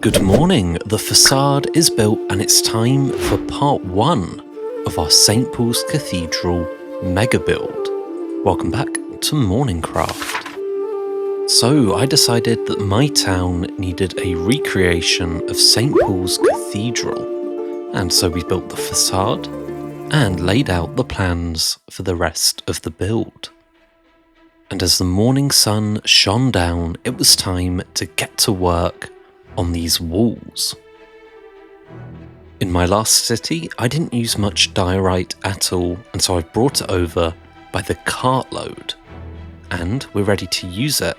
Good morning, the facade is built and it's time for part 1 of our St. Paul's Cathedral mega build. Welcome back to MorningCraft. So I decided that my town needed a recreation of St. Paul's Cathedral, and so we built the facade and laid out the plans for the rest of the build. And as the morning sun shone down, it was time to get to work on these walls. In my last city, I didn't use much diorite at all, and so I've brought it over by the cartload, and we're ready to use it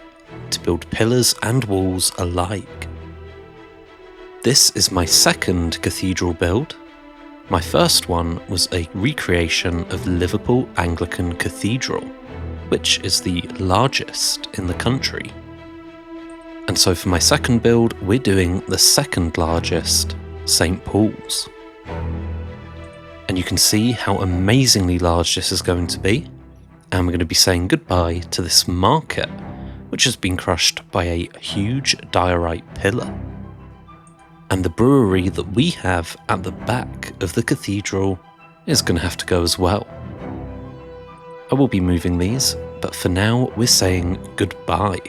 to build pillars and walls alike. This is my second cathedral build. My first one was a recreation of Liverpool Anglican Cathedral, which is the largest in the country. And so for my second build, we're doing the second largest, St. Paul's. And you can see how amazingly large this is going to be. And we're going to be saying goodbye to this market, which has been crushed by a huge diorite pillar. And the brewery that we have at the back of the cathedral is going to have to go as well. I will be moving these, but for now we're saying goodbye.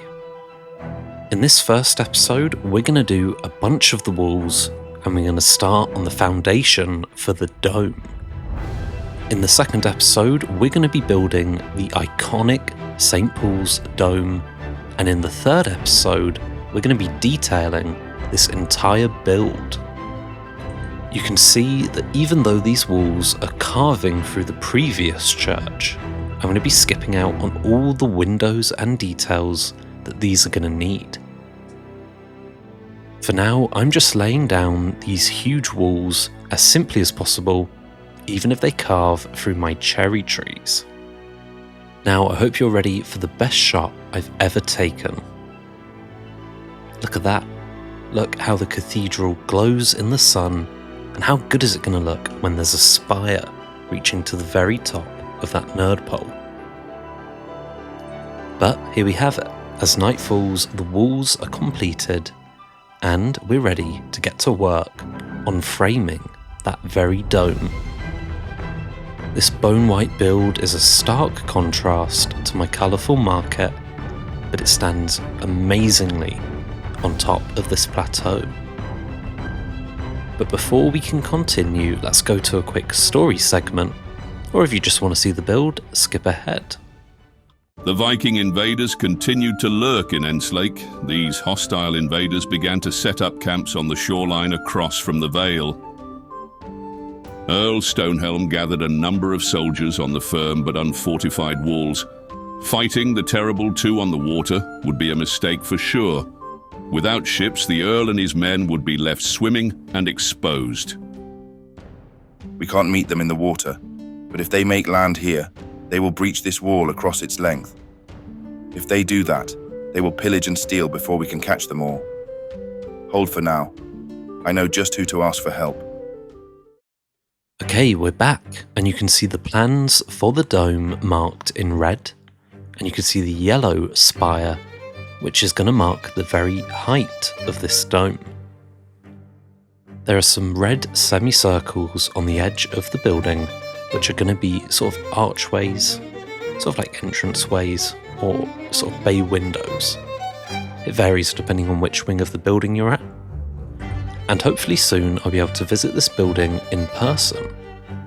In this first episode, we're going to do a bunch of the walls, and we're going to start on the foundation for the dome. In the second episode, we're going to be building the iconic St. Paul's dome, and in the third episode, we're going to be detailing this entire build. You can see that even though these walls are carving through the previous church, I'm going to be skipping out on all the windows and details that these are going to need. For now, I'm just laying down these huge walls as simply as possible, even if they carve through my cherry trees. Now, I hope you're ready for the best shot I've ever taken. Look at that. Look how the cathedral glows in the sun, and how good is it going to look when there's a spire reaching to the very top of that nerd pole. But here we have it. As night falls, the walls are completed, and we're ready to get to work on framing that very dome. This bone white build is a stark contrast to my colourful market, but it stands amazingly on top of this plateau. But before we can continue, let's go to a quick story segment, or if you just want to see the build, skip ahead. The Viking invaders continued to lurk in Enslake. These hostile invaders began to set up camps on the shoreline across from the Vale. Earl Stonehelm gathered a number of soldiers on the firm but unfortified walls. Fighting the terrible two on the water would be a mistake for sure. Without ships, the Earl and his men would be left swimming and exposed. We can't meet them in the water, but if they make land here, they will breach this wall across its length. If they do that, they will pillage and steal before we can catch them all. Hold for now. I know just who to ask for help. Okay, we're back, and you can see the plans for the dome marked in red, and you can see the yellow spire, which is going to mark the very height of this dome. There are some red semicircles on the edge of the building, which are going to be sort of archways, sort of like entranceways, or sort of bay windows. It varies depending on which wing of the building you're at. And hopefully soon I'll be able to visit this building in person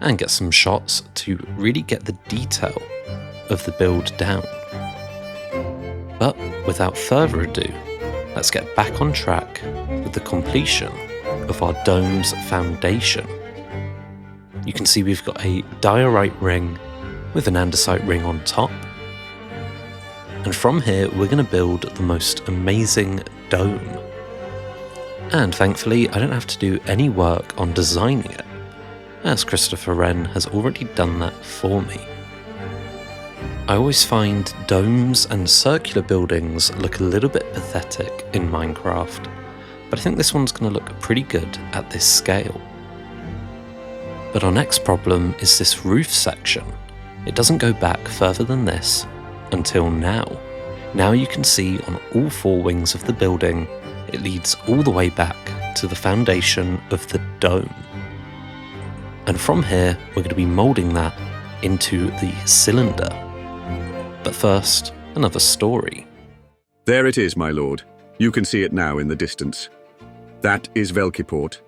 and get some shots to really get the detail of the build down. But without further ado, let's get back on track with the completion of our dome's foundation. You can see we've got a diorite ring with an andesite ring on top. And from here, we're going to build the most amazing dome. And thankfully, I don't have to do any work on designing it, as Christopher Wren has already done that for me. I always find domes and circular buildings look a little bit pathetic in Minecraft, but I think this one's going to look pretty good at this scale. But our next problem is this roof section. It doesn't go back further than this until now. Now you can see on all four wings of the building, it leads all the way back to the foundation of the dome. And from here, we're going to be moulding that into the cylinder. But first, another story. There it is, my lord. You can see it now in the distance. That is Velkiport.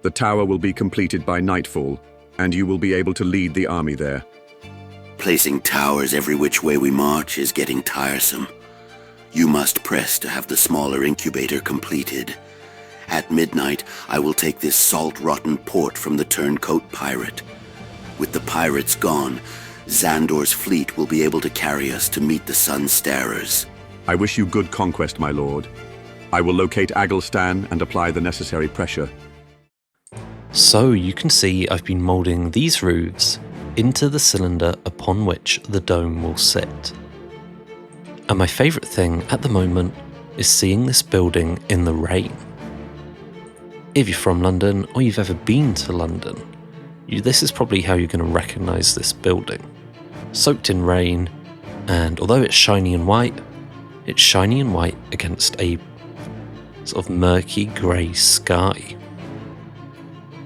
The tower will be completed by nightfall, and you will be able to lead the army there. Placing towers every which way we march is getting tiresome. You must press to have the smaller incubator completed. At midnight, I will take this salt-rotten port from the turncoat pirate. With the pirates gone, Xandor's fleet will be able to carry us to meet the Sun Starers. I wish you good conquest, my lord. I will locate Agglestan and apply the necessary pressure. So you can see I've been moulding these roofs into the cylinder upon which the dome will sit. And my favourite thing at the moment is seeing this building in the rain. If you're from London or you've ever been to London, this is probably how you're going to recognise this building. Soaked in rain, and although it's shiny and white against a sort of murky grey sky.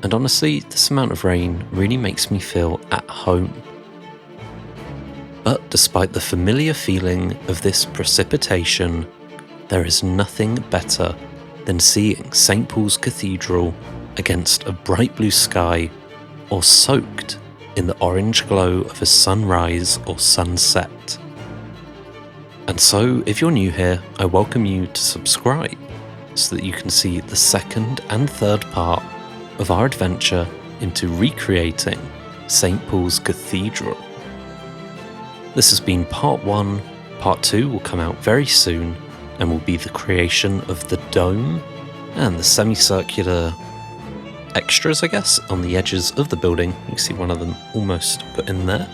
And honestly, this amount of rain really makes me feel at home. But despite the familiar feeling of this precipitation, there is nothing better than seeing St. Paul's Cathedral against a bright blue sky or soaked in the orange glow of a sunrise or sunset. And so, if you're new here, I welcome you to subscribe so that you can see the second and third part of our adventure into recreating St. Paul's Cathedral. This has been part 1, part 2 will come out very soon and will be the creation of the dome and the semicircular extras, I guess, on the edges of the building. You can see one of them almost put in there.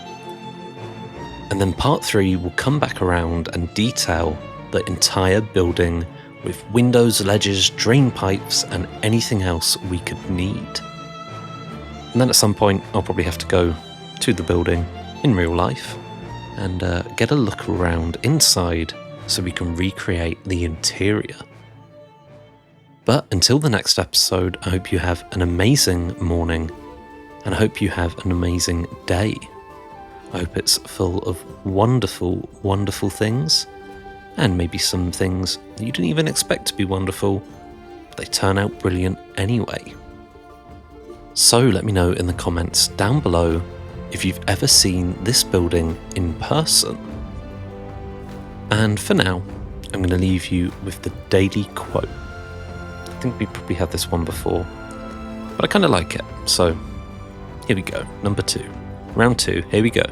And then part 3 will come back around and detail the entire building with windows, ledges, drain pipes, and anything else we could need. And then at some point, I'll probably have to go to the building in real life and get a look around inside so we can recreate the interior. But until the next episode, I hope you have an amazing morning, and I hope you have an amazing day. I hope it's full of wonderful, wonderful things, and maybe some things that you didn't even expect to be wonderful, but they turn out brilliant anyway. So let me know in the comments down below if you've ever seen this building in person. And for now, I'm going to leave you with the daily quote. I think we probably had this one before, but I kind of like it. So here we go, number 2. Round 2, here we go.